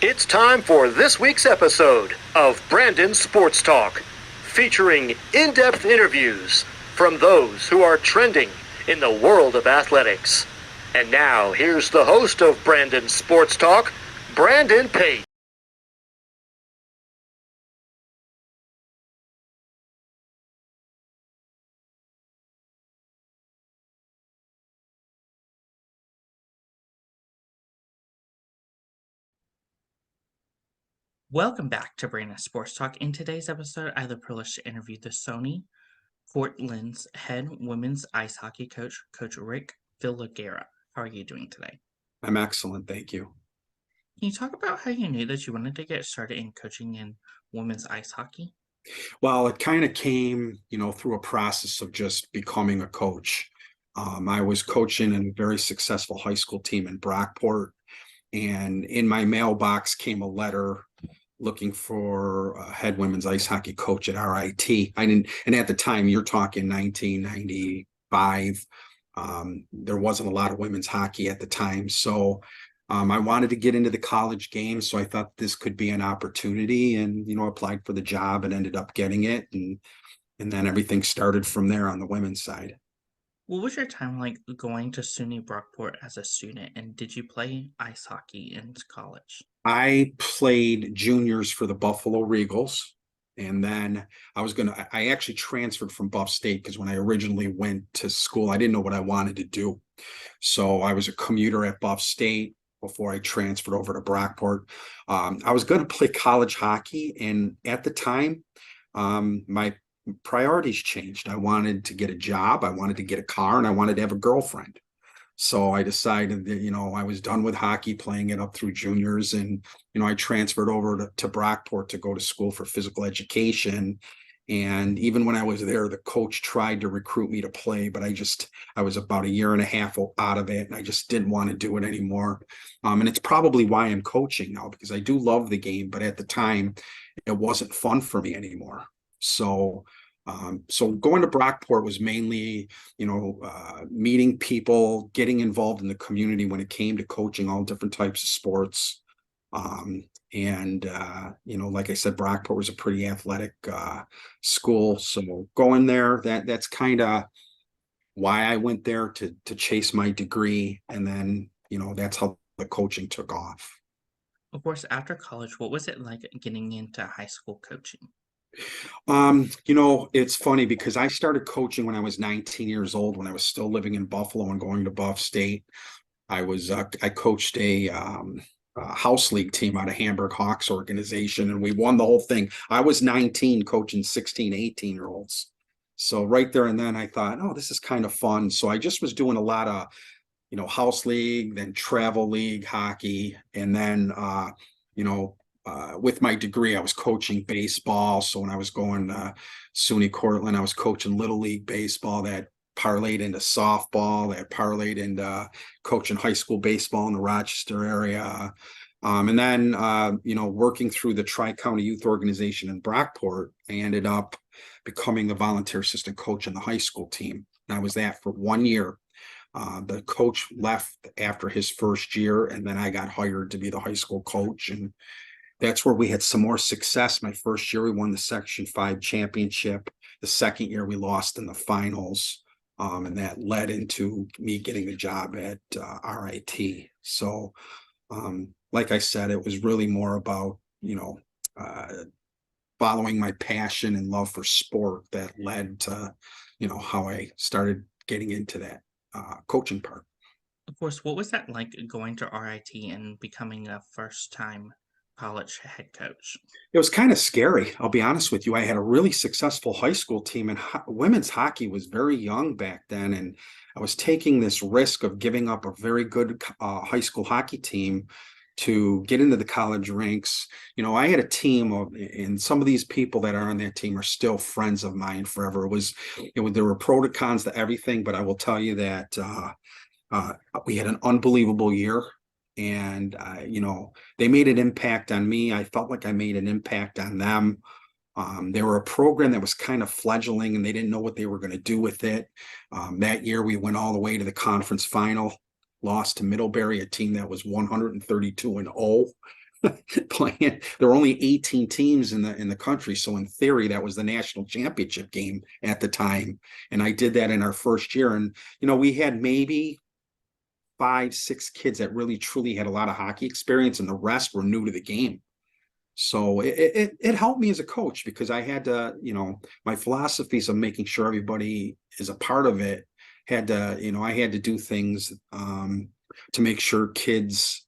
It's time for this week's episode of Brandon Sports Talk, featuring in-depth interviews from those who are trending in the world of athletics. And now, here's the host of Brandon Sports Talk, Brandon Pate. Welcome back to Brandon Sports Talk. In today's episode, I have the privilege to interview the SUNY Cortland's head women's ice hockey coach, Coach Rick Filighera. How are you doing today? I'm excellent, thank you. Can you talk about how you knew that you wanted to get started in coaching in women's ice hockey? Well, it kind of came, through a process of just becoming a coach. I was coaching in a very successful high school team in Brockport, and in my mailbox came a letter looking for a head women's ice hockey coach at RIT. And at the time, you're talking 1995. There wasn't a lot of women's hockey at the time, so I wanted to get into the college game, so I thought this could be an opportunity, and applied for the job and ended up getting it, and then everything started from there on the women's side. What was your time like going to SUNY Brockport as a student, and did you play ice hockey in college? I played juniors for the Buffalo Regals, and then I actually transferred from Buff State because when I originally went to school, I didn't know what I wanted to do. So I was a commuter at Buff State before I transferred over to Brockport. I was going to play college hockey, and at the time, my priorities changed. I wanted to get a job, I wanted to get a car, and I wanted to have a girlfriend. So I decided that, I was done with hockey, playing it up through juniors. And, I transferred over to Brockport to go to school for physical education. And even when I was there, the coach tried to recruit me to play, but I was about a year and a half out of it. And I just didn't want to do it anymore. And it's probably why I'm coaching now, because I do love the game, but at the time it wasn't fun for me anymore. So going to Brockport was mainly, meeting people, getting involved in the community when it came to coaching all different types of sports. Like I said, Brockport was a pretty athletic school. So going there, that's kind of why I went there, to chase my degree. And then, that's how the coaching took off. Of course, after college, what was it like getting into high school coaching? It's funny because I started coaching when I was 19 years old, when I was still living in Buffalo and going to Buff State. I coached a house league team out of Hamburg Hawks organization, and we won the whole thing. I was 19 coaching 16, 18-year-olds. So right there and then I thought, oh, this is kind of fun. So I just was doing a lot of, house league, then travel league hockey. And then, with my degree, I was coaching baseball. So when I was going to SUNY Cortland, I was coaching Little League baseball. That parlayed into softball, that parlayed into coaching high school baseball in the Rochester area. And then, working through the Tri-County Youth Organization in Brockport, I ended up becoming the volunteer assistant coach in the high school team. And I was that for 1 year. The coach left after his first year, and then I got hired to be the high school coach. And that's where we had some more success. My first year, we won the Section 5 championship. The second year, we lost in the finals. And that led into me getting a job at RIT. So, like I said, it was really more about, following my passion and love for sport that led to, how I started getting into that coaching part. Of course, what was that like going to RIT and becoming a first-time college head coach? It was kind of scary. I'll be honest with you. I had a really successful high school team, and women's hockey was very young back then. And I was taking this risk of giving up a very good high school hockey team to get into the college ranks. I had a team and some of these people that are on that team are still friends of mine forever. There were pro to cons to everything, but I will tell you that we had an unbelievable year. And, they made an impact on me. I felt like I made an impact on them. They were a program that was kind of fledgling, and they didn't know what they were going to do with it. That year, we went all the way to the conference final, lost to Middlebury, a team that was 132-0. playing. There were only 18 teams in the country, so in theory, that was the national championship game at the time. And I did that in our first year, and we had maybe 5, 6 kids that really truly had a lot of hockey experience, and the rest were new to the game. So it helped me as a coach because I had to, my philosophies of making sure everybody is a part of it had to, I had to do things to make sure kids,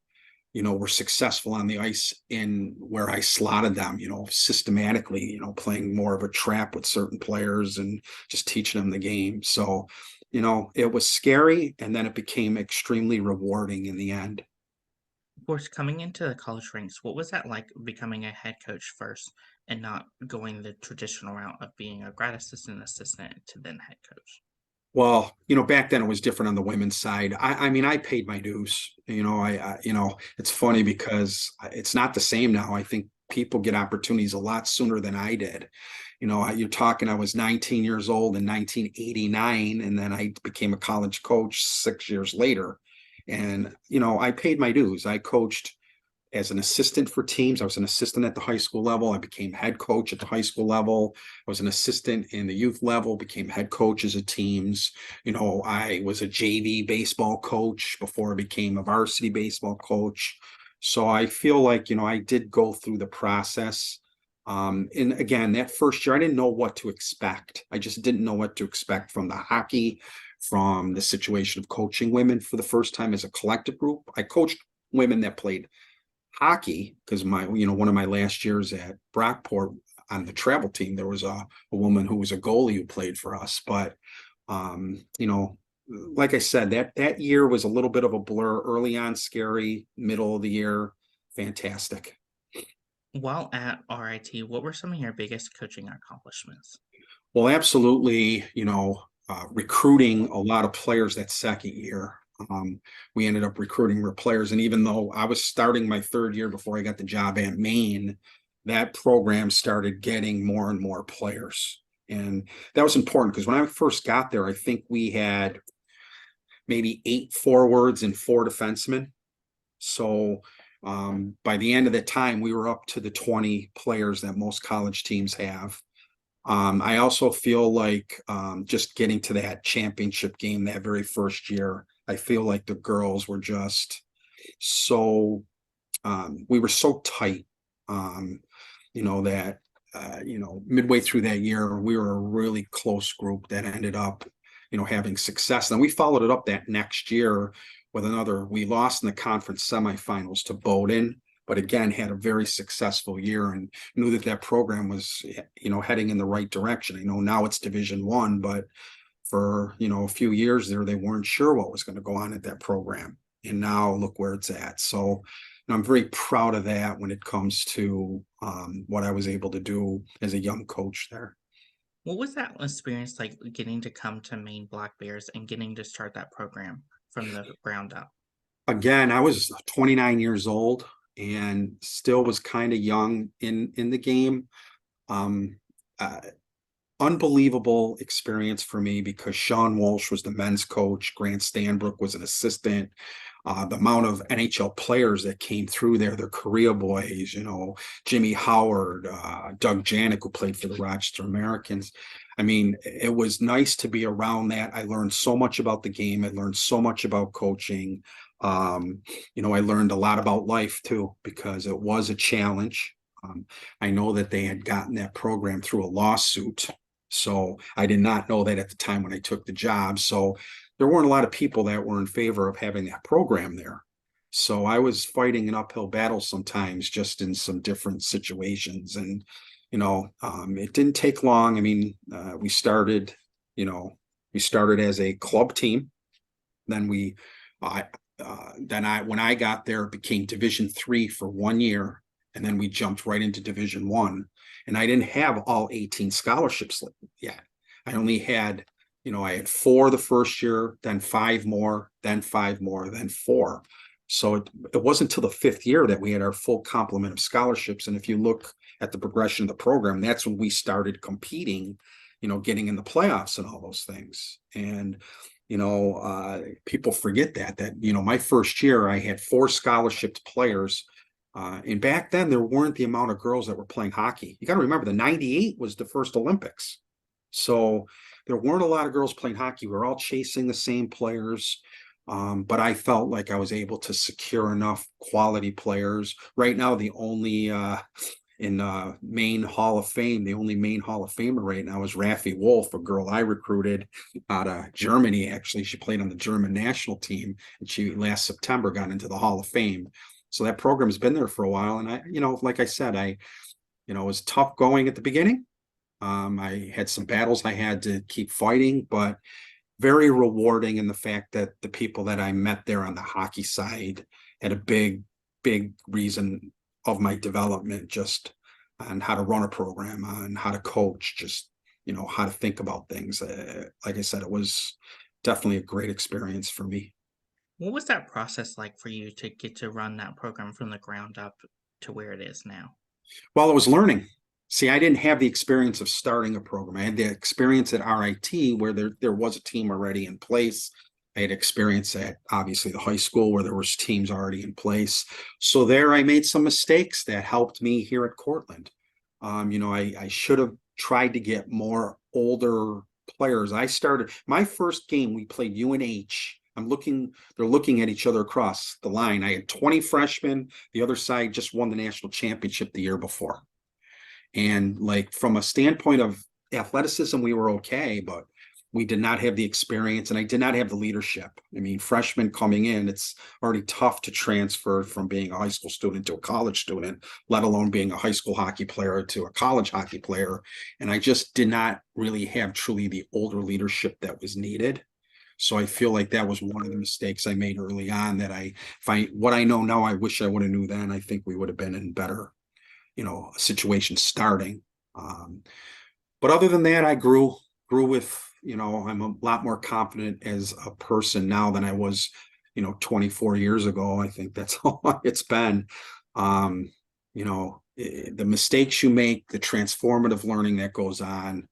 were successful on the ice in where I slotted them, systematically, playing more of a trap with certain players and just teaching them the game. So, it was scary, and then it became extremely rewarding in the end. Of course, coming into the college ranks, what was that like becoming a head coach first and not going the traditional route of being a grad assistant to then head coach? Well, back then it was different on the women's side. I mean, I paid my dues. It's funny because it's not the same now. I think people get opportunities a lot sooner than I did. You're talking, I was 19 years old in 1989, and then I became a college coach 6 years later. And, I paid my dues. I coached as an assistant for teams. I was an assistant at the high school level. I became head coach at the high school level. I was an assistant in the youth level, became head coaches of teams. I was a JV baseball coach before I became a varsity baseball coach. So I feel like, I did go through the process. And again, that first year, I didn't know what to expect. I just didn't know what to expect from the hockey, from the situation of coaching women for the first time as a collective group. I coached women that played hockey because one of my last years at Brockport on the travel team, there was a woman who was a goalie who played for us. But like I said, that year was a little bit of a blur. Early on, scary. Middle of the year, fantastic. While at RIT, what were some of your biggest coaching accomplishments? Well, absolutely. Recruiting a lot of players that second year. We ended up recruiting more players. And even though I was starting my third year before I got the job at Maine, that program started getting more and more players. And that was important because when I first got there, I think we had maybe 8 forwards and 4 defensemen. So by the end of the time, we were up to the 20 players that most college teams have. I also feel like just getting to that championship game that very first year, I feel like the girls were just so, we were so tight, that, midway through that year, we were a really close group that ended up, having success. And we followed it up that next year with we lost in the conference semifinals to Bowdoin, but again, had a very successful year and knew that program was, heading in the right direction. I know now it's Division I, but for, a few years there, they weren't sure what was going to go on at that program. And now look where it's at. So I'm very proud of that when it comes to what I was able to do as a young coach there. What was that experience like getting to come to Maine Black Bears and getting to start that program from the ground up? Again, I was 29 years old and still was kind of young in the game. Um, Unbelievable experience for me because Sean Walsh was the men's coach. Grant Stanbrook was an assistant. The amount of NHL players that came through there, the Korea boys, Jimmy Howard, Doug Janik, who played for the Rochester Americans. I mean, it was nice to be around that. I learned so much about the game. I learned so much about coaching. I learned a lot about life too, because it was a challenge. I know that they had gotten that program through a lawsuit. So I did not know that at the time when I took the job. So there weren't a lot of people that were in favor of having that program there. So I was fighting an uphill battle sometimes just in some different situations. And, it didn't take long. I mean, we started as a club team. Then when I got there, it became Division III for 1 year. And then we jumped right into Division I. And I didn't have all 18 scholarships yet. I only had, I had 4 the first year, then 5 more, then 5 more, then 4. So it wasn't until the 5th year that we had our full complement of scholarships. And if you look at the progression of the program, that's when we started competing, getting in the playoffs and all those things. And, people forget that, my first year, I had 4 scholarship players And back then, there weren't the amount of girls that were playing hockey. You got to remember, the 98 was the first Olympics. So there weren't a lot of girls playing hockey. We were all chasing the same players. But I felt like I was able to secure enough quality players. Right now, the only in Maine Hall of Fame, the only Maine Hall of Famer right now is Raffi Wolf, a girl I recruited out of Germany. Actually, she played on the German national team, and she last September got into the Hall of Fame. So that program has been there for a while. And like I said, it was tough going at the beginning. I had some battles I had to keep fighting, but very rewarding in the fact that the people that I met there on the hockey side had a big, big reason of my development, just on how to run a program, on how to coach, just, how to think about things. Like I said, it was definitely a great experience for me. What was that process like for you to get to run that program from the ground up to where it is now? Well, it was learning. See, I didn't have the experience of starting a program. I had the experience at RIT where there was a team already in place. I had experience at obviously the high school where there was teams already in place. So there I made some mistakes that helped me here at Cortland. I should have tried to get more older players. I started my first game, we played UNH. They're looking at each other across the line. I had 20 freshmen. The other side just won the national championship the year before. And like from a standpoint of athleticism, we were okay, but we did not have the experience and I did not have the leadership. I mean, freshmen coming in, it's already tough to transfer from being a high school student to a college student, let alone being a high school hockey player to a college hockey player. And I just did not really have truly the older leadership that was needed. So I feel like that was one of the mistakes I made early on that what I know now, I wish I would have knew then. I think we would have been in better, situation starting. But other than that, I grew with, I'm a lot more confident as a person now than I was, 24 years ago. I think that's how long it's been. The mistakes you make, the transformative learning that goes on,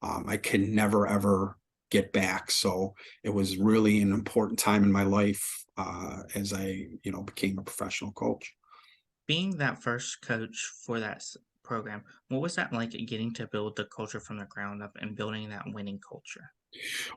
I can never, ever get back. So it was really an important time in my life as I, became a professional coach. Being that first coach for that program, what was that like getting to build the culture from the ground up and building that winning culture?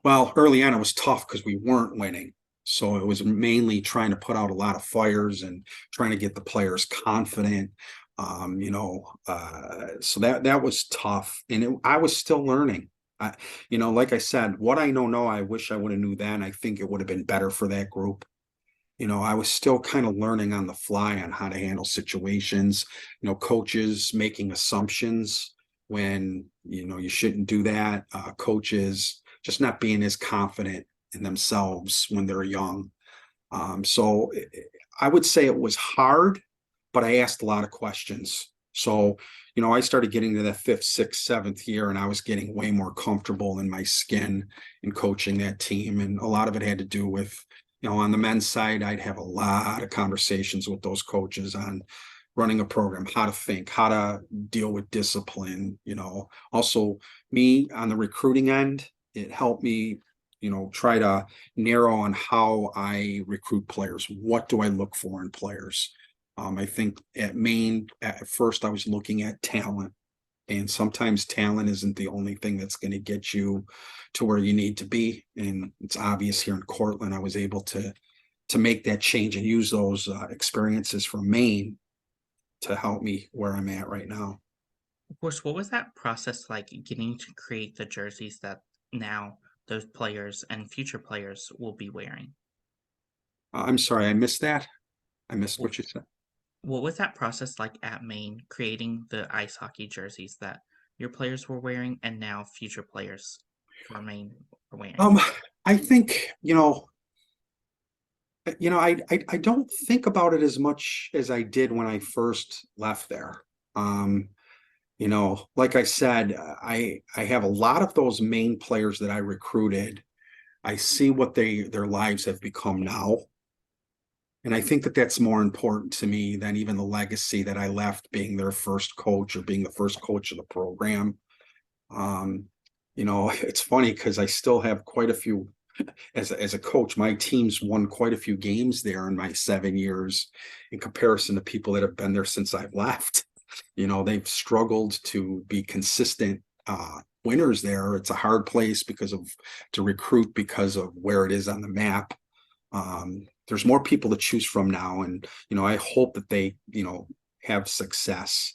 Well, early on, it was tough because we weren't winning. So it was mainly trying to put out a lot of fires and trying to get the players confident. So that was tough, and I was still learning. Like I said, what I know now, I wish I would have knew then. I think it would have been better for that group. I was still kind of learning on the fly on how to handle situations, coaches making assumptions when, you shouldn't do that. Coaches just not being as confident in themselves when they're young. So I would say it was hard, but I asked a lot of questions. So, I started getting to that fifth, sixth, seventh year, and I was getting way more comfortable in my skin in coaching that team. And a lot of it had to do with, on the men's side, I'd have a lot of conversations with those coaches on running a program, how to think, how to deal with discipline. Also me on the recruiting end, it helped me, try to narrow on how I recruit players. What do I look for in players? I think at Maine, at first I was looking at talent, and sometimes talent isn't the only thing that's going to get you to where you need to be. And it's obvious here in Cortland, I was able to make that change and use those experiences from Maine to help me where I'm at right now. Of course, what was that process like getting to create the jerseys that now those players and future players will be wearing? I'm sorry, I missed that. I missed what you said. What was that process like at Maine, creating the ice hockey jerseys that your players were wearing and now future players for Maine are wearing? I think, I don't think about it as much as I did when I first left there. Like I said, I have a lot of those Maine players that I recruited. I see what their lives have become now. And I think that that's more important to me than even the legacy that I left being their first coach or being the first coach of the program. It's funny because I still have quite a few as a coach, my team's won quite a few games there in my 7 years in comparison to people that have been there since I've left. They've struggled to be consistent winners there. It's a hard place to recruit because of where it is on the map. There's more people to choose from now, and I hope that they have success.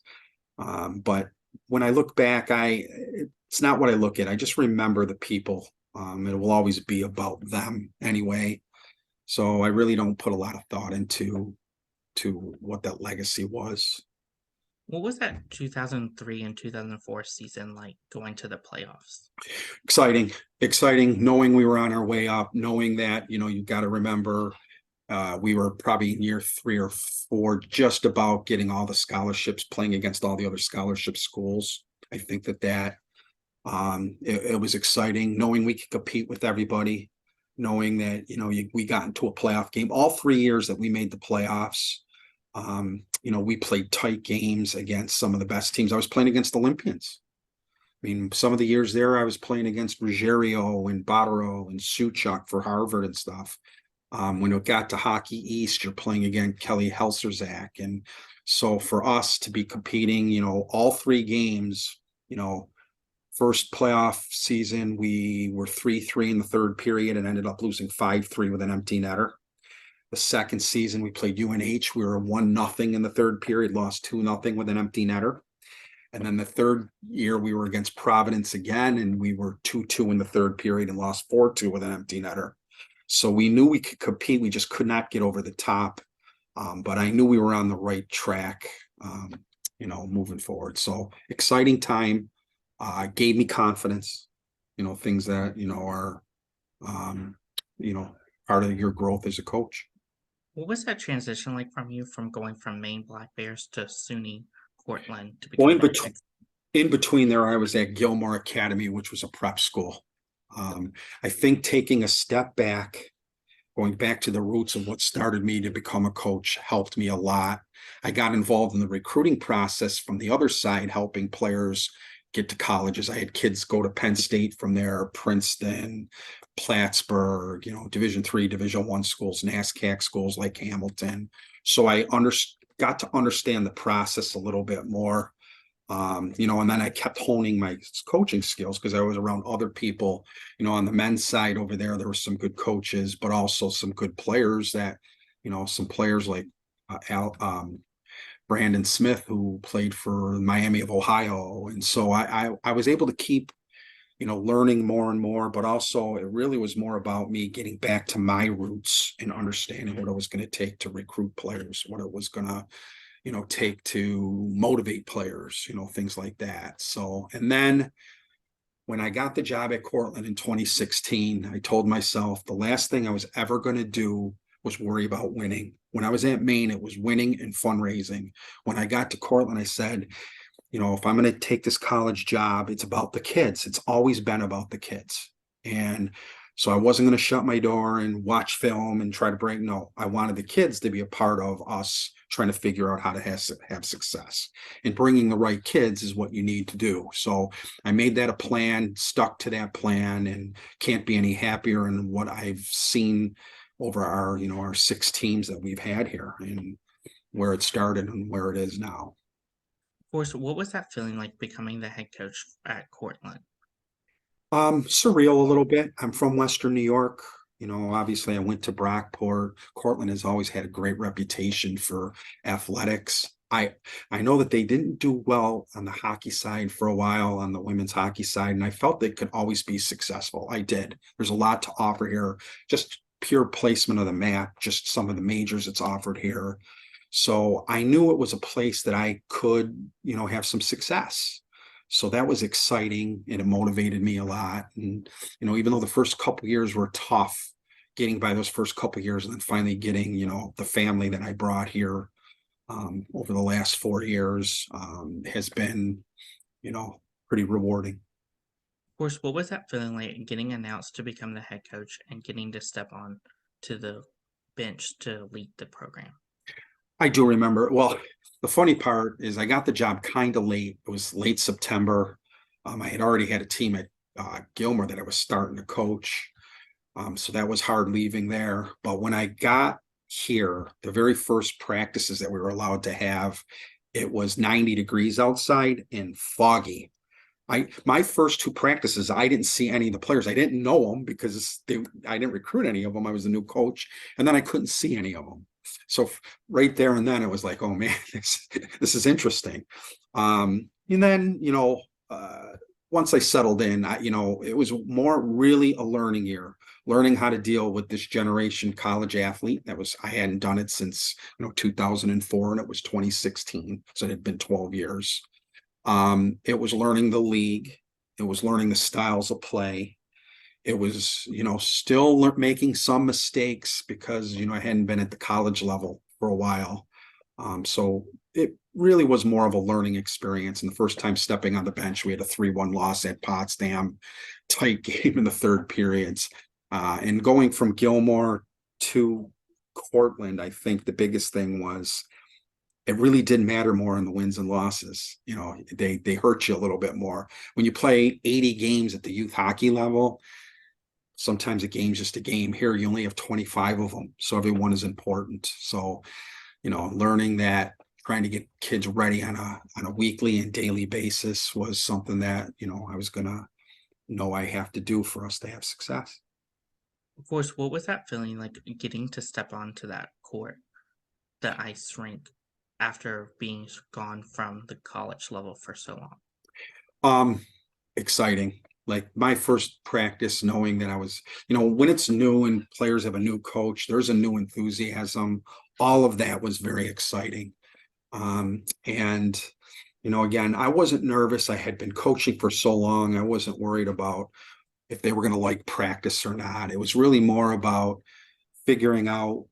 But when I look back, it's not what I look at. I just remember the people. It will always be about them anyway. So I really don't put a lot of thought into what that legacy was. What was that 2003 and 2004 season like, going to the playoffs? Exciting, knowing we were on our way up, knowing that, you got to remember, we were probably in year 3 or 4, just about getting all the scholarships, playing against all the other scholarship schools. I think that it was exciting, knowing we could compete with everybody, knowing that, we got into a playoff game all 3 years that we made the playoffs. We played tight games against some of the best teams. I was playing against Olympians. I mean, some of the years there, I was playing against Ruggiero and Botterill and Suchuk for Harvard and stuff. When it got to Hockey East, you're playing against Kelly Helserzak. And so for us to be competing, all 3 games, first playoff season, we were 3-3 in the third period and ended up losing 5-3 with an empty netter. The second season, we played UNH. We were 1-0 in the third period, lost 2-0 with an empty netter. And then the third year, we were against Providence again, and we were 2-2 in the third period and lost 4-2 with an empty netter. So we knew we could compete. We just could not get over the top. But I knew we were on the right track, moving forward. So exciting time, gave me confidence, things that, are, part of your growth as a coach. What was that transition like from you, from going from Maine Black Bears to SUNY Cortland to become in between there, I was at Gilmore Academy, which was a prep school. I think taking a step back, going back to the roots of what started me to become a coach, helped me a lot. I got involved in the recruiting process from the other side, helping players get to colleges. I had kids go to Penn State from there, Princeton, Plattsburgh, Division III, Division I schools, NASCAC schools like Hamilton. So I got to understand the process a little bit more. And then I kept honing my coaching skills because I was around other people, on the men's side over there were some good coaches, but also some good players that, some players like Brandon Smith, who played for Miami of Ohio. And so I was able to keep, learning more and more, but also it really was more about me getting back to my roots and understanding what it was going to take to recruit players, what it was going to, take to motivate players, things like that. So, and then when I got the job at Cortland in 2016, I told myself the last thing I was ever going to do was worry about winning. When I was at Maine, it was winning and fundraising. When I got to Cortland, I said, if I'm going to take this college job, it's about the kids. It's always been about the kids. And so I wasn't going to shut my door and watch film and try to bring, no, I wanted the kids to be a part of us trying to figure out how to have success. And bringing the right kids is what you need to do. So I made that a plan, stuck to that plan, and can't be any happier in what I've seen over our 6 teams that we've had here and where it started and where it is now. Of course, what was that feeling like, becoming the head coach at Cortland? Surreal a little bit. I'm from Western New York. Obviously I went to Brockport. Cortland has always had a great reputation for athletics. I know that they didn't do well on the hockey side for a while, on the women's hockey side, and I felt they could always be successful. I did. There's a lot to offer here, just pure placement of the map, just some of the majors it's offered here. So I knew it was a place that I could, have some success. So that was exciting, and it motivated me a lot. And, even though the first couple of years were tough, getting by those first couple of years and then finally getting, the family that I brought here over the last 4 years has been, pretty rewarding. Of course, what was that feeling like, getting announced to become the head coach and getting to step on to the bench to lead the program? I do remember. Well, the funny part is I got the job kind of late. It was late September. I had already had a team at Gilmore that I was starting to coach. So that was hard leaving there. But when I got here, the very first practices that we were allowed to have, it was 90 degrees outside and foggy. My first two practices, I didn't see any of the players. I didn't know them because I didn't recruit any of them. I was the new coach, and then I couldn't see any of them. So right there and then it was like, oh man, this is interesting. And then once I settled in, it was more really a learning year, learning how to deal with this generation college athlete. I hadn't done it since 2004, and it was 2016, so it had been 12 years. It was learning the league. It was learning the styles of play. It was, still making some mistakes because, I hadn't been at the college level for a while. So it really was more of a learning experience. And the first time stepping on the bench, we had a 3-1 loss at Potsdam, tight game in the third periods. And going from Gilmore to Cortland, I think the biggest thing was it really didn't matter more in the wins and losses. They hurt you a little bit more. When you play 80 games at the youth hockey level, sometimes a game's just a game. Here, you only have 25 of them, so everyone is important. So, learning that, trying to get kids ready on a weekly and daily basis was something that, I was going to know I have to do for us to have success. Of course, what was that feeling like getting to step onto that court, the ice rink, after being gone from the college level for so long? Exciting. Like my first practice, knowing that I was, when it's new and players have a new coach, there's a new enthusiasm. All of that was very exciting. And again, I wasn't nervous. I had been coaching for so long. I wasn't worried about if they were going to like practice or not. It was really more about figuring out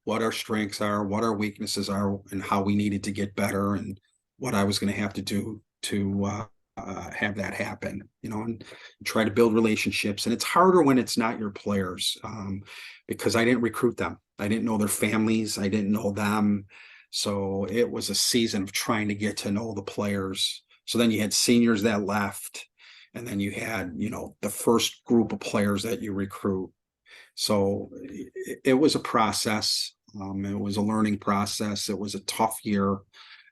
what our strengths are, what our weaknesses are, and how we needed to get better, and what I was going to have to do to have that happen, and try to build relationships. And it's harder when it's not your players, because I didn't recruit them. I didn't know their families. I didn't know them. So it was a season of trying to get to know the players. So then you had seniors that left, and then you had, the first group of players that you recruit. So it was a process. It was a learning process. It was a tough year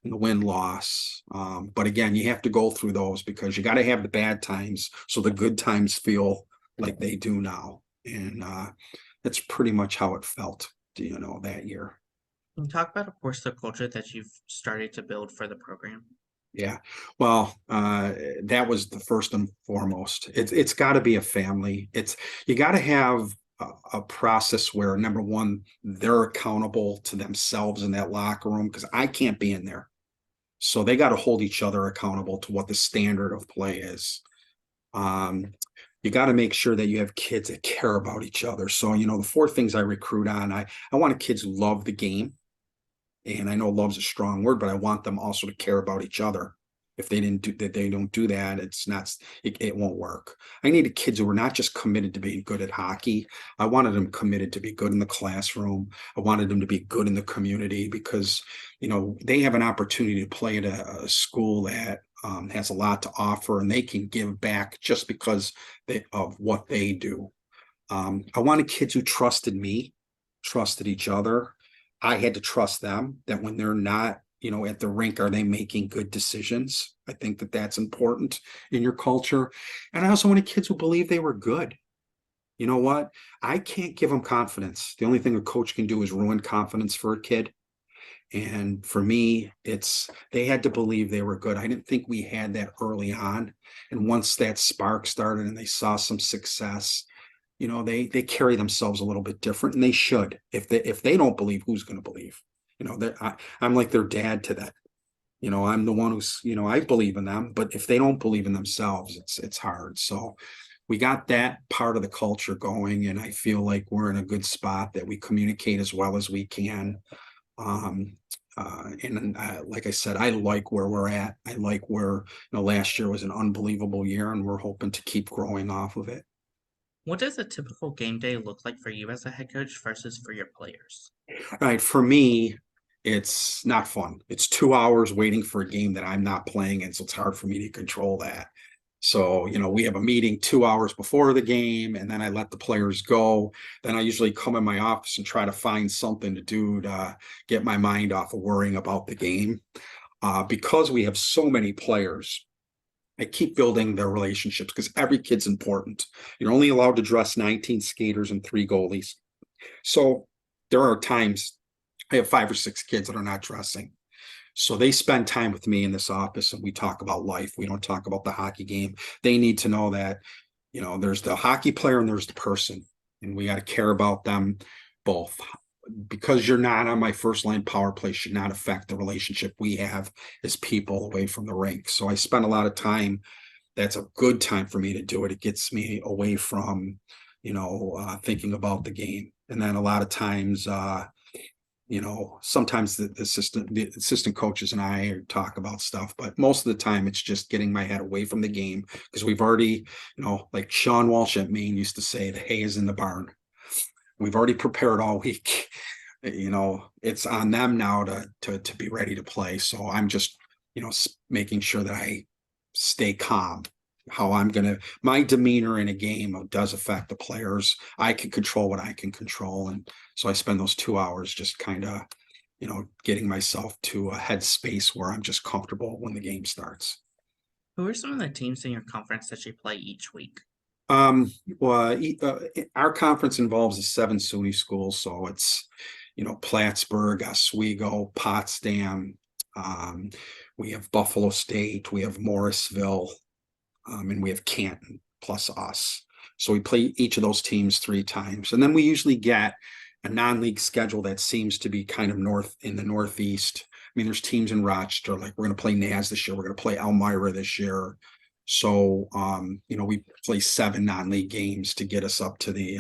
in the win-loss. But again, you have to go through those because you got to have the bad times so the good times feel like they do now. And that's pretty much how it felt, that year. Can you talk about, of course, the culture that you've started to build for the program? Yeah, well, that was the first and foremost. It's got to be a family. You got to have a process where, number one, they're accountable to themselves in that locker room, because I can't be in there. So they got to hold each other accountable to what the standard of play is. You got to make sure that you have kids that care about each other. So, the 4 things I recruit on, I want kids who love the game. And I know love's a strong word, but I want them also to care about each other. If they don't do that, it won't work. I needed kids who were not just committed to being good at hockey. I wanted them committed to be good in the classroom. I wanted them to be good in the community, because, they have an opportunity to play at a school that has a lot to offer, and they can give back just because of what they do. I wanted kids who trusted me, trusted each other. I had to trust them, that when they're not, at the rink, are they making good decisions? I think that that's important in your culture. And I also wanted kids who believe they were good. You know what? I can't give them confidence. The only thing a coach can do is ruin confidence for a kid. And for me, they had to believe they were good. I didn't think we had that early on. And once that spark started and they saw some success, they carry themselves a little bit different, and they should. If they don't believe, who's going to believe? I'm like their dad to that. I'm the one who's, I believe in them, but if they don't believe in themselves, it's hard. So we got that part of the culture going, and I feel like we're in a good spot, that we communicate as well as we can. Like I said, I like where we're at. I like where, last year was an unbelievable year, and we're hoping to keep growing off of it. What does a typical game day look like for you as a head coach versus for your players? All right, for me, it's not fun. It's 2 hours waiting for a game that I'm not playing, and so it's hard for me to control that. So, we have a meeting 2 hours before the game, and then I let the players go. Then I usually come in my office and try to find something to do to get my mind off of worrying about the game. Because we have so many players, I keep building their relationships because every kid's important. You're only allowed to dress 19 skaters and 3 goalies. So there are times I have 5 or 6 kids that are not dressing. So they spend time with me in this office and we talk about life. We don't talk about the hockey game. They need to know that, there's the hockey player and there's the person, and we got to care about them both. Because you're not on my first line power play should not affect the relationship we have as people away from the rink. So I spend a lot of time. That's a good time for me to do it. It gets me away from, thinking about the game. And then a lot of times, sometimes the assistant coaches and I talk about stuff, but most of the time it's just getting my head away from the game because we've already, like Sean Walsh at Maine used to say, the hay is in the barn. We've already prepared all week. It's on them now to be ready to play. So I'm just, making sure that I stay calm. My demeanor in a game does affect the players. I can control what I can control. And so I spend those 2 hours just kind of, getting myself to a headspace where I'm just comfortable when the game starts. Who are some of the teams in your conference that you play each week? Well, our conference involves the 7 SUNY schools. So it's, Plattsburgh, Oswego, Potsdam. We have Buffalo State, we have Morrisville, and we have Canton plus us. So we play each of those teams 3 times. And then we usually get a non-league schedule that seems to be kind of in the Northeast. I mean, there's teams in Rochester, like we're going to play Naz this year. We're going to play Elmira this year. So, we play 7 non-league games to get us up to the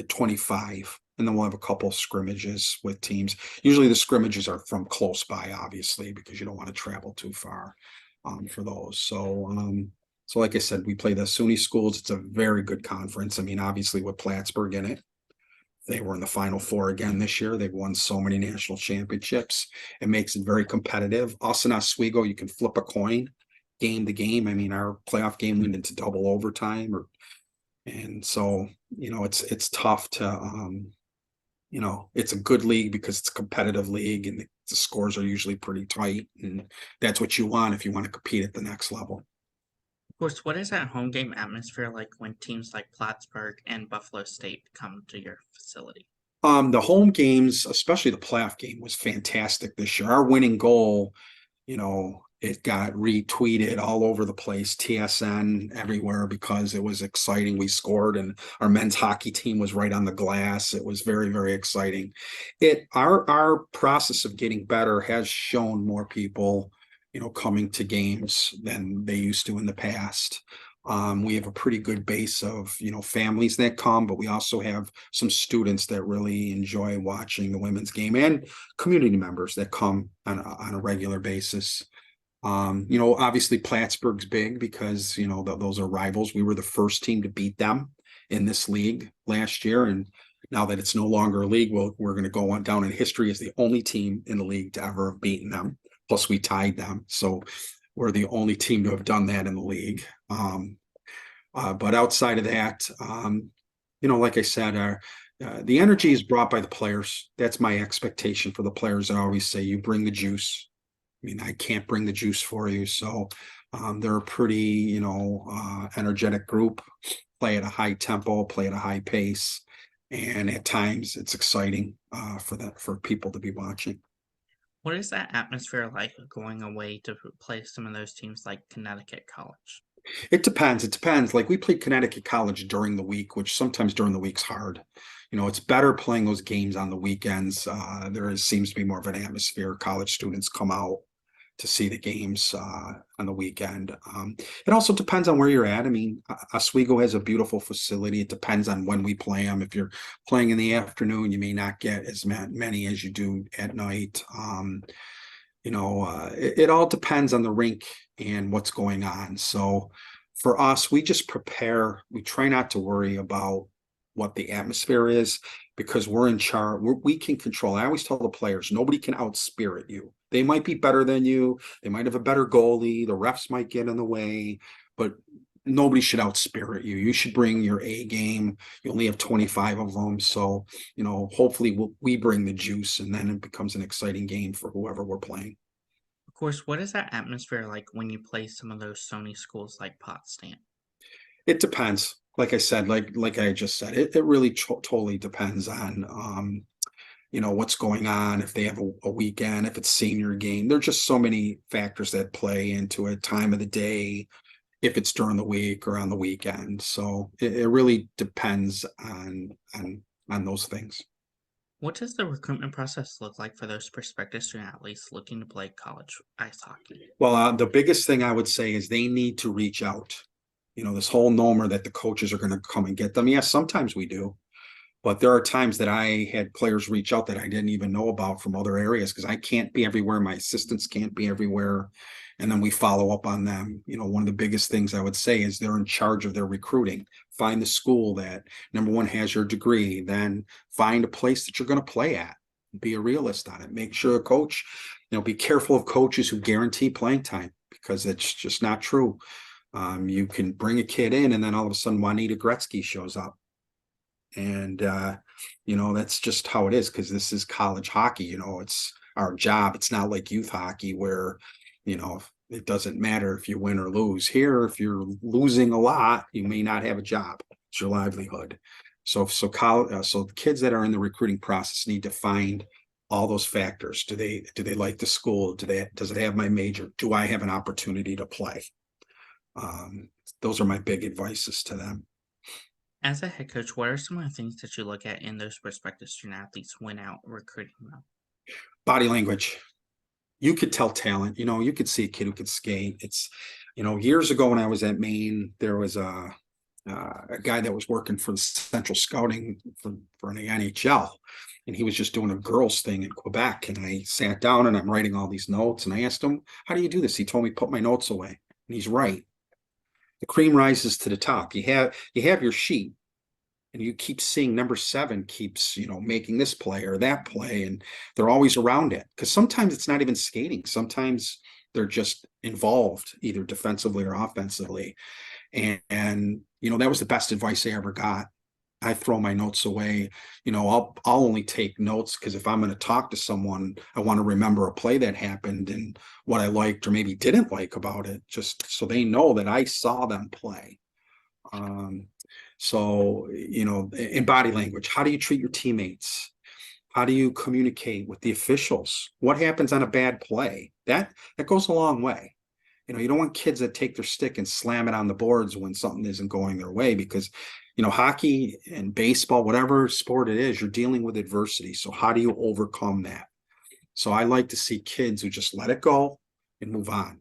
25. And then we'll have a couple of scrimmages with teams. Usually the scrimmages are from close by, obviously, because you don't want to travel too far for those. So like I said, we play the SUNY schools. It's a very good conference. I mean, obviously with Plattsburgh in it, they were in the Final Four again this year. They've won so many national championships. It makes it very competitive. Us and Oswego, you can flip a coin game to game. I mean, our playoff game went into double overtime, and so it's tough to it's a good league because it's a competitive league and the scores are usually pretty tight, and that's what you want if you want to compete at the next level. Of course, what is that home game atmosphere like when teams like Plattsburgh and Buffalo State come to your facility? The home games, especially the playoff game, was fantastic this year. Our winning goal, it got retweeted all over the place, TSN everywhere, because it was exciting. We scored and our men's hockey team was right on the glass. It was very, very exciting. Our process of getting better has shown more people, coming to games than they used to in the past. We have a pretty good base of, families that come, but we also have some students that really enjoy watching the women's game and community members that come on a regular basis. Obviously Plattsburgh's big because, those are rivals. We were the first team to beat them in this league last year. And now that it's no longer a league, we're going to go on down in history as the only team in the league to ever have beaten them. Plus we tied them. So we're the only team to have done that in the league. But outside of that, like I said, the energy is brought by the players. That's my expectation for the players. I always say, you bring the juice. I mean, I can't bring the juice for you. So they're a pretty, energetic group, play at a high tempo, play at a high pace. And at times it's exciting for people to be watching. What is that atmosphere like going away to play some of those teams like Connecticut College? It depends. Like we played Connecticut College during the week, which sometimes during the week's hard. It's better playing those games on the weekends. Seems to be more of an atmosphere. College students come out to see the games on the weekend. It also depends on where you're at. I mean, Oswego has a beautiful facility. It depends on when we play them. If you're playing in the afternoon, you may not get as many as you do at night. It all depends on the rink and what's going on. So for us, we just prepare. We try not to worry about what the atmosphere is, because we're in charge. We can control. I always tell the players, nobody can out-spirit you. They might be better than you. They might have a better goalie. The refs might get in the way, but nobody should out-spirit you. You should bring your A game. You only have 25 of them. So, hopefully we bring the juice, and then it becomes an exciting game for whoever we're playing. Of course, what is that atmosphere like when you play some of those SUNY schools like Potsdam? It depends. Like I said, like I just said, it really totally depends on what's going on, if they have a weekend, if it's senior game. There's just so many factors that play into it, time of the day, if it's during the week or on the weekend. So it really depends on those things. What does the recruitment process look like for those prospective student athletes looking to play college ice hockey? Well, the biggest thing I would say is they need to reach out. This whole nomer that the coaches are going to come and get them. Yes, sometimes we do. But there are times that I had players reach out that I didn't even know about from other areas, because I can't be everywhere. My assistants can't be everywhere. And then we follow up on them. One of the biggest things I would say is they're in charge of their recruiting. Find the school that, number one, has your degree. Then find a place that you're going to play at. Be a realist on it. Make sure a coach, be careful of coaches who guarantee playing time, because it's just not true. You can bring a kid in, and then all of a sudden Juanita Gretzky shows up. And, that's just how it is, because this is college hockey. It's our job. It's not like youth hockey where, it doesn't matter if you win or lose. Here, if you're losing a lot, you may not have a job. It's your livelihood. So the kids that are in the recruiting process need to find all those factors. Do they like the school? Does it have my major? Do I have an opportunity to play? Those are my big advices to them. As a head coach, what are some of the things that you look at in those prospective student athletes when out recruiting them? Body language. You could tell talent. You could see a kid who could skate. It's, years ago when I was at Maine, there was a guy that was working for the Central Scouting for the NHL, and he was just doing a girls thing in Quebec. And I sat down and I'm writing all these notes, and I asked him, "How do you do this?" He told me, "Put my notes away." And he's right. The cream rises to the top. You have your sheet, and you keep seeing number 7 keeps, making this play or that play, and they're always around it. Because sometimes it's not even skating. Sometimes they're just involved, either defensively or offensively. And that was the best advice I ever got. I throw my notes away. I'll only take notes because if I'm going to talk to someone, I want to remember a play that happened and what I liked or maybe didn't like about it, just so they know that I saw them play. So, in body language, how do you treat your teammates? How do you communicate with the officials? What happens on a bad play? That goes a long way. You don't want kids that take their stick and slam it on the boards when something isn't going their way, because, hockey and baseball, whatever sport it is, you're dealing with adversity. So how do you overcome that? So I like to see kids who just let it go and move on,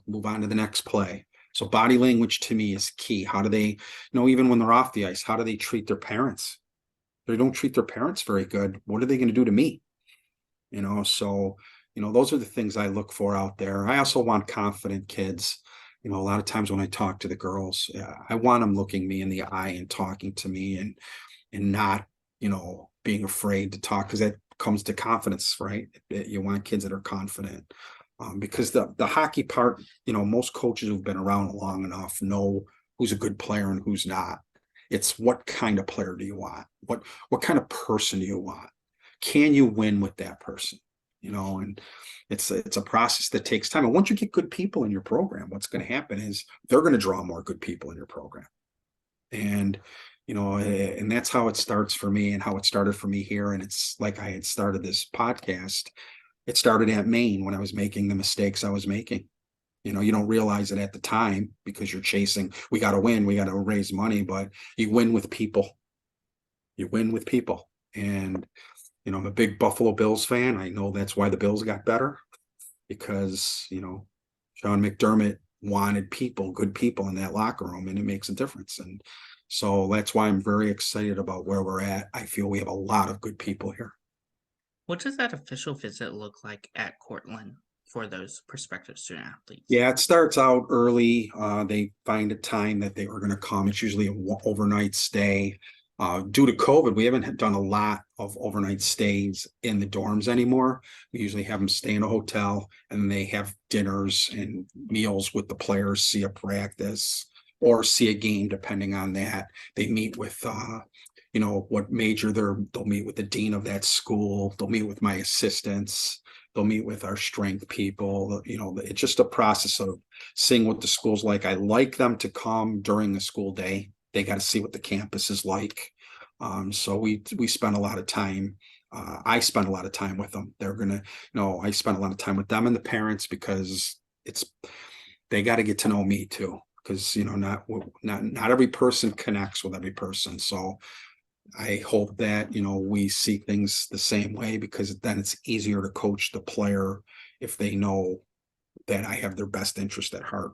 move on to the next play. So body language to me is key. How do they, even when they're off the ice, how do they treat their parents? They don't treat their parents very good. What are they going to do to me? So, those are the things I look for out there. I also want confident kids. A lot of times when I talk to the girls, I want them looking me in the eye and talking to me and not, being afraid to talk, because that comes to confidence, right? You want kids that are confident. Because the hockey part, most coaches who've been around long enough know who's a good player and who's not. It's what kind of player do you want? What kind of person do you want? Can you win with that person? And it's a process that takes time. And once you get good people in your program, what's going to happen is they're going to draw more good people in your program. And, and that's how it starts for me and how it started for me here. And it's like I had started this podcast. It started at Maine when I was making the mistakes I was making. You don't realize it at the time because you're chasing, we got to win, we got to raise money, but you win with people. You win with people. And, I'm a big Buffalo Bills fan. I know that's why the Bills got better, because, Sean McDermott wanted good people in that locker room, and it makes a difference. And so that's why I'm very excited about where we're at. I feel we have a lot of good people here. What does that official visit look like at Cortland for those prospective student athletes? Yeah, it starts out early. They find a time that they were going to come. It's usually an overnight stay. Due to COVID, we haven't done a lot of overnight stays in the dorms anymore. We usually have them stay in a hotel, and they have dinners and meals with the players, see a practice or see a game, depending on that. They meet with, what major they'll meet with the dean of that school. They'll meet with my assistants. They'll meet with our strength people. It's just a process of seeing what the school's like. I like them to come during the school day. They got to see what the campus is like. So we spend a lot of time. I spend a lot of time with them. I spend a lot of time with them and the parents, because they got to get to know me too. Because not every person connects with every person. So I hope that we see things the same way, because then it's easier to coach the player if they know that I have their best interest at heart.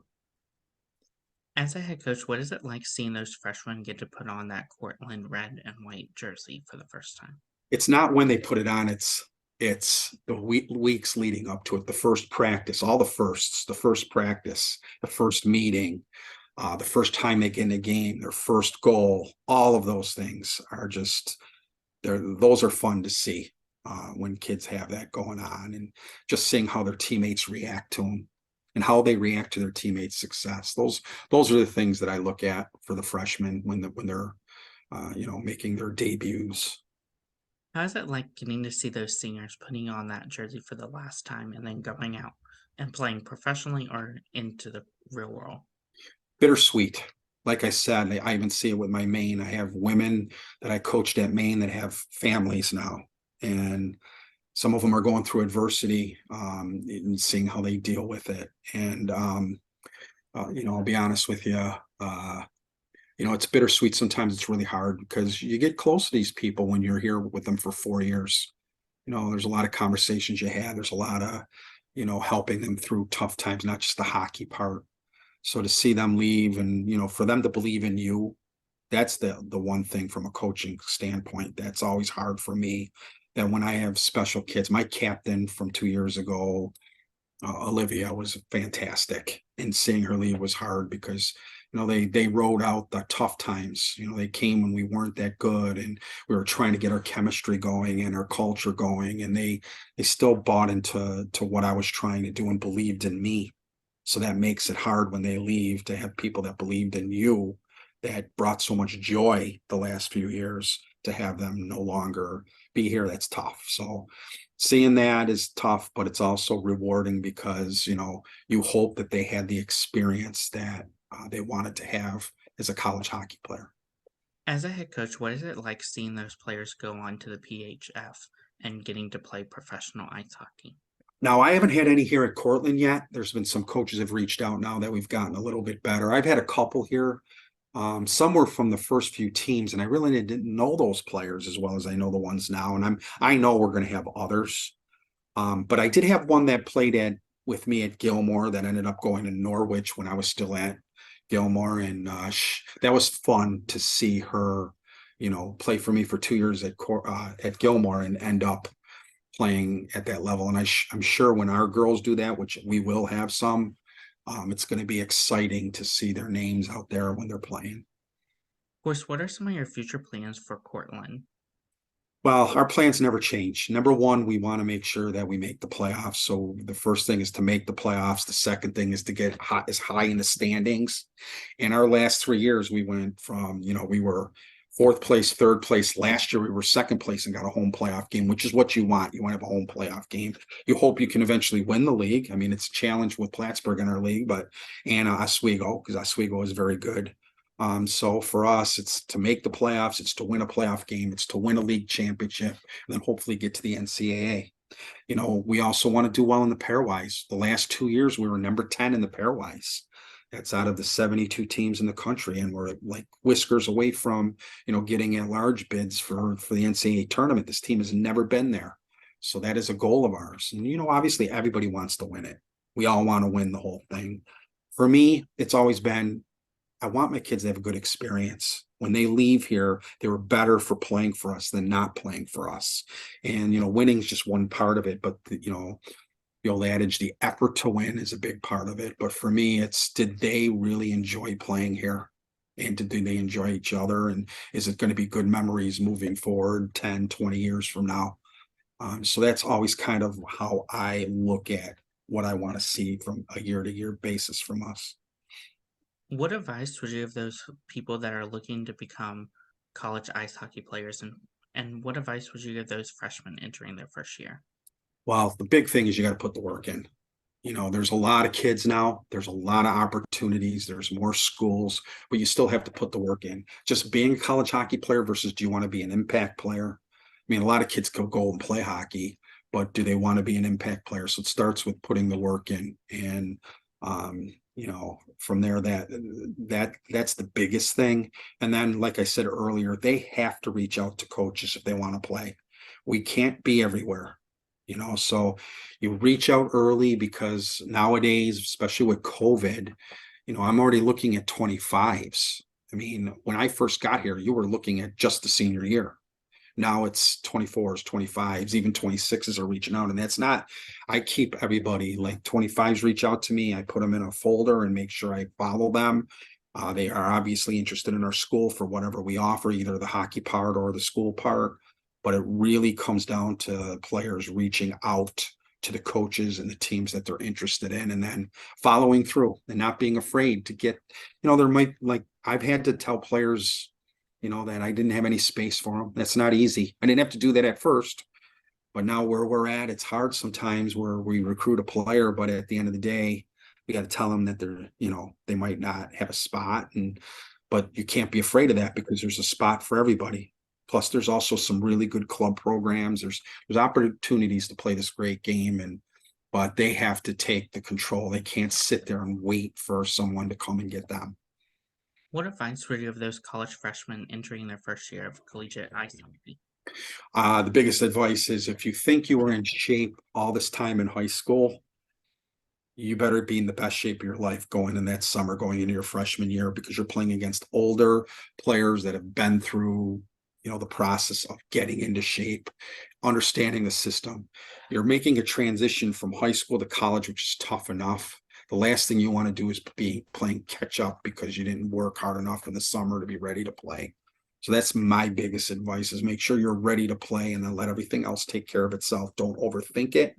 As a head coach, what is it like seeing those freshmen get to put on that Cortland red and white jersey for the first time? It's not when they put it on, it's the weeks leading up to it, the first practice, all the firsts, the first practice, the first meeting, the first time they get in a game, their first goal. All of those things are those are fun to see when kids have that going on, and just seeing how their teammates react to them and how they react to their teammates' success. Those are the things that I look at for the freshmen when they're making their debuts. How is it like getting to see those seniors putting on that jersey for the last time and then going out and playing professionally or into the real world? Bittersweet. Like I said, I even see it with my Maine. I have women that I coached at Maine that have families now, and some of them are going through adversity, and seeing how they deal with it. And I'll be honest with you, it's bittersweet. Sometimes it's really hard, because you get close to these people when you're here with them for 4 years. There's a lot of conversations you had. There's a lot of, helping them through tough times, not just the hockey part. So to see them leave, and, for them to believe in you, that's the one thing from a coaching standpoint that's always hard for me. That when I have special kids, my captain from 2 years ago, Olivia, was fantastic, and seeing her leave was hard, because they rode out the tough times. They came when we weren't that good, and we were trying to get our chemistry going and our culture going, and they still bought into what I was trying to do and believed in me. So that makes it hard when they leave, to have people that believed in you, that brought so much joy the last few years, to have them no longer be here. That's tough. So seeing that is tough, but it's also rewarding, because you hope that they had the experience that they wanted to have as a college hockey player. As a head coach, what is it like seeing those players go on to the PHF and getting to play professional ice hockey? Now, I haven't had any here at Cortland yet. There's been some coaches have reached out now that we've gotten a little bit better. I've had a couple here. Some were from the first few teams, and I really didn't know those players as well as I know the ones now. And I know we're going to have others. But I did have one that played with me at Gilmore, that ended up going to Norwich when I was still at Gilmore, and that was fun to see her, play for me for 2 years at Gilmore, and end up playing at that level. And I'm sure when our girls do that, which we will have some, it's going to be exciting to see their names out there when they're playing. Of course, what are some of your future plans for Cortland? Well, our plans never change. Number one, we want to make sure that we make the playoffs. So the first thing is to make the playoffs. The second thing is to get as high in the standings. In our last 3 years, we went from, we were fourth place, third place. Last year, we were second place and got a home playoff game, which is what you want. You want to have a home playoff game. You hope you can eventually win the league. I mean, it's a challenge with Plattsburgh in our league, and Oswego, because Oswego is very good. So for us, it's to make the playoffs, it's to win a playoff game, it's to win a league championship, and then hopefully get to the NCAA. We also want to do well in the pairwise. The last 2 years, we were number 10 in the pairwise. That's out of the 72 teams in the country, and we're like whiskers away from, getting at large bids for the NCAA tournament. This team has never been there. So that is a goal of ours. And, obviously everybody wants to win it. We all want to win the whole thing. For me, it's always been, I want my kids to have a good experience. When they leave here, they were better for playing for us than not playing for us. And, winning is just one part of it, but, the old adage, the effort to win is a big part of it. But for me, it's, did they really enjoy playing here? And do they enjoy each other? And is it going to be good memories moving forward 10, 20 years from now? So that's always kind of how I look at what I want to see from a year-to-year basis from us. What advice would you give those people that are looking to become college ice hockey players, and what advice would you give those freshmen entering their first year? Well, the big thing is you got to put the work in. There's a lot of kids now. There's a lot of opportunities. There's more schools, but you still have to put the work in. Just being a college hockey player versus do you want to be an impact player? I mean, a lot of kids go and play hockey, but do they want to be an impact player? So it starts with putting the work in, and from there, that's the biggest thing. And then, like I said earlier, they have to reach out to coaches if they want to play. We can't be everywhere. So you reach out early, because nowadays, especially with COVID, I'm already looking at 25s. I mean, when I first got here, you were looking at just the senior year. Now it's 24s, 25s, even 26s are reaching out. And that's not, I keep everybody, like 25s reach out to me. I put them in a folder and make sure I follow them. They are obviously interested in our school for whatever we offer, either the hockey part or the school part. But it really comes down to players reaching out to the coaches and the teams that they're interested in, and then following through and not being afraid to get, there might, like, I've had to tell players, that I didn't have any space for them. That's not easy. I didn't have to do that at first, but now where we're at, it's hard sometimes where we recruit a player, but at the end of the day, we got to tell them that they're, they might not have a spot, but you can't be afraid of that, because there's a spot for everybody. Plus, there's also some really good club programs. There's opportunities to play this great game, but they have to take the control. They can't sit there and wait for someone to come and get them. What advice would you give those college freshmen entering their first year of collegiate ice hockey? The biggest advice is, if you think you were in shape all this time in high school, you better be in the best shape of your life going in that summer, going into your freshman year, because you're playing against older players that have been through the process of getting into shape, understanding the system. You're making a transition from high school to college, which is tough enough. The last thing you want to do is be playing catch up because you didn't work hard enough in the summer to be ready to play. So that's my biggest advice, is make sure you're ready to play, and then let everything else take care of itself. Don't overthink it.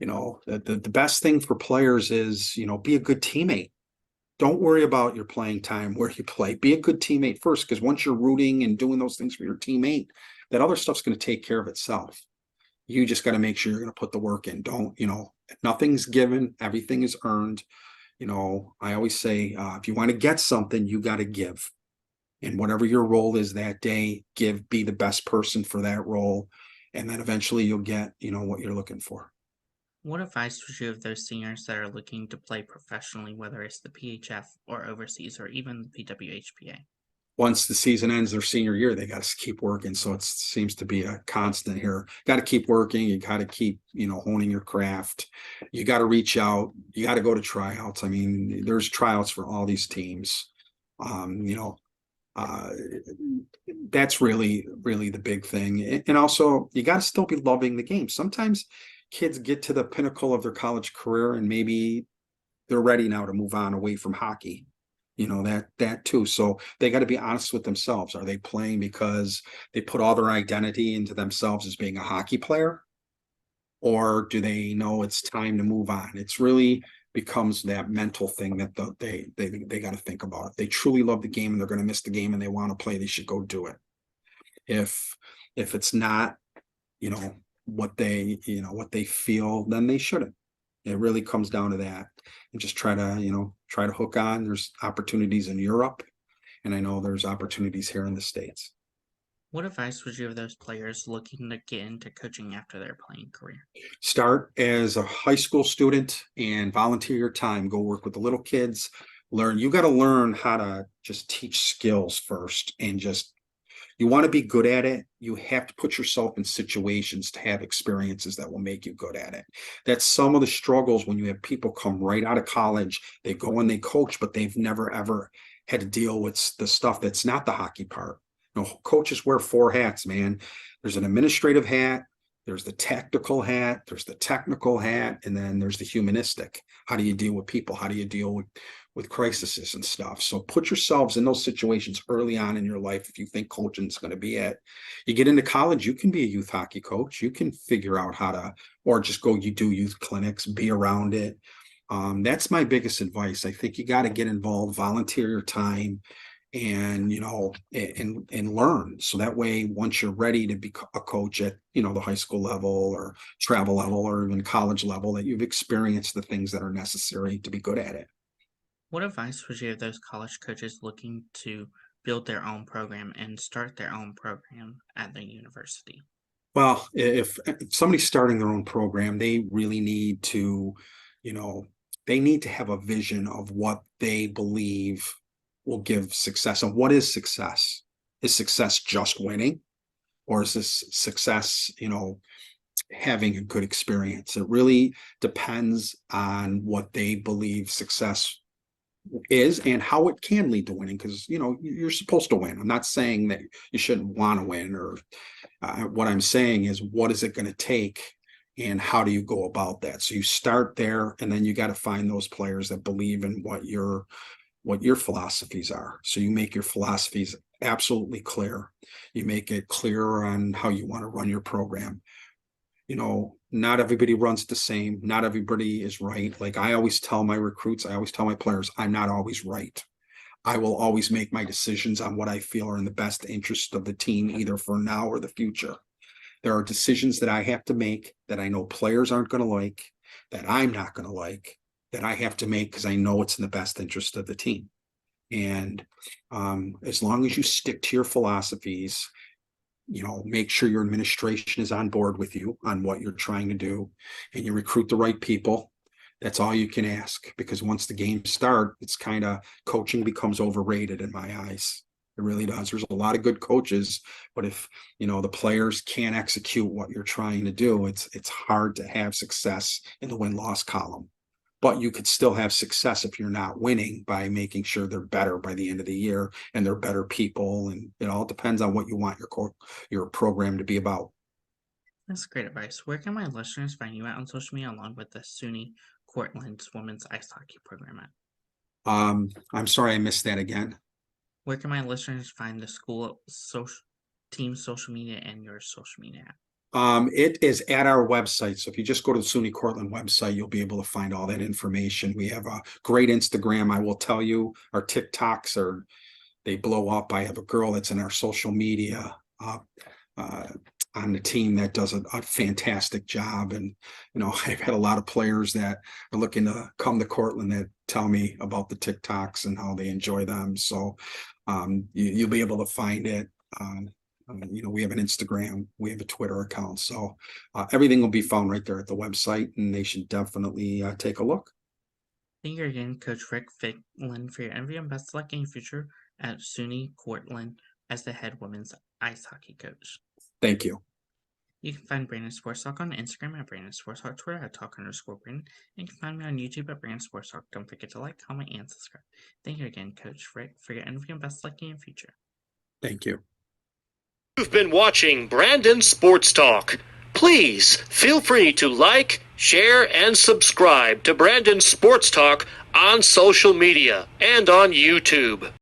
The best thing for players is, be a good teammate. Don't worry about your playing time, where you play. Be a good teammate first, because once you're rooting and doing those things for your teammate, that other stuff's going to take care of itself. You just got to make sure you're going to put the work in. Don't, nothing's given, everything is earned. I always say, if you want to get something, you got to give. And whatever your role is that day, be the best person for that role. And then eventually you'll get, what you're looking for. What advice would you give those seniors that are looking to play professionally, whether it's the PHF or overseas or even the PWHPA? Once the season ends their senior year, they got to keep working. So it seems to be a constant here. Got to keep working. You got to keep, honing your craft. You got to reach out. You got to go to tryouts. I mean, there's tryouts for all these teams. That's really, really the big thing. And also, you got to still be loving the game. Sometimes kids get to the pinnacle of their college career and maybe they're ready now to move on away from hockey. That too. So they got to be honest with themselves. Are they playing because they put all their identity into themselves as being a hockey player? Or do they know it's time to move on? It's really becomes that mental thing that they got to think about. If they truly love the game and they're going to miss the game and they want to play, they should go do it. If it's not, what they feel, then they shouldn't. It really comes down to that, and just try to hook on. There's opportunities in Europe, and I know there's opportunities here in the States. What advice would you give those players looking to get into coaching after their playing career? Start as a high school student and volunteer your time. Go work with the little kids. You got to learn how to just teach skills first, and you want to be good at it. You have to put yourself in situations to have experiences that will make you good at it. That's some of the struggles when you have people come right out of college. They go and they coach, but they've never, ever had to deal with the stuff that's not the hockey part. Coaches wear 4 hats, man. There's an administrative hat, there's the tactical hat, there's the technical hat, and then there's the humanistic. How do you deal with people? How do you deal with crises and stuff. So put yourselves in those situations early on in your life. If you think coaching is going to be it, you get into college, you can be a youth hockey coach. You can figure out how to, or just go, you do youth clinics, be around it. That's my biggest advice. I think you got to get involved, volunteer your time, and and learn. So that way, once you're ready to be a coach at the high school level or travel level or even college level, that you've experienced the things that are necessary to be good at it. What advice would you give those college coaches looking to build their own program and start their own program at the university? Well, if somebody's starting their own program, they really need to, they need to have a vision of what they believe will give success. And what is success? Is success just winning? Or is this success, having a good experience? It really depends on what they believe success is and how it can lead to winning, because you're supposed to win. I'm not saying that you shouldn't want to win, or what I'm saying is, what is it going to take and how do you go about that? So you start there, and then you got to find those players that believe in what your philosophies are. So you make your philosophies absolutely clear. You make it clear on how you want to run your program. Not everybody runs the same. Not everybody is right. Like I always tell my recruits, I always tell my players, I'm not always right. I will always make my decisions on what I feel are in the best interest of the team, either for now or the future. There are decisions that I have to make that I know players aren't going to like, that I'm not going to like, that I have to make because I know it's in the best interest of the team. And as long as you stick to your philosophies, make sure your administration is on board with you on what you're trying to do, and you recruit the right people. That's all you can ask, because once the games start, it's kind of, coaching becomes overrated in my eyes. It really does. There's a lot of good coaches, but if the players can't execute what you're trying to do, it's hard to have success in the win-loss column. But you could still have success if you're not winning, by making sure they're better by the end of the year and they're better people. And it all depends on what you want your program to be about. That's great advice. Where can my listeners find you at on social media, along with the SUNY Cortland's women's ice hockey program at? I'm sorry, I missed that again. Where can my listeners find the school team's social media and your social media at? It is at our website. So if you just go to the SUNY Cortland website, you'll be able to find all that information. We have a great Instagram. I will tell you, our TikToks they blow up. I have a girl that's in our social media on the team that does a fantastic job. And, I've had a lot of players that are looking to come to Cortland that tell me about the TikToks and how they enjoy them. So you'll be able to find it. We have an Instagram, we have a Twitter account. So everything will be found right there at the website, and they should definitely take a look. Thank you again, Coach Rick Filighera, for your interview, and best of luck in your future at SUNY Cortland as the head women's ice hockey coach. Thank you. You can find Brandon Sports Talk on Instagram at Brandon Sports Talk, Twitter at Talk_Brandon, and you can find me on YouTube at Brandon Sports Talk. Don't forget to like, comment, and subscribe. Thank you again, Coach Rick, for your interview, and best of luck in your future. Thank you. You've been watching Brandon Sports Talk. Please feel free to like, share, and subscribe to Brandon Sports Talk on social media and on YouTube.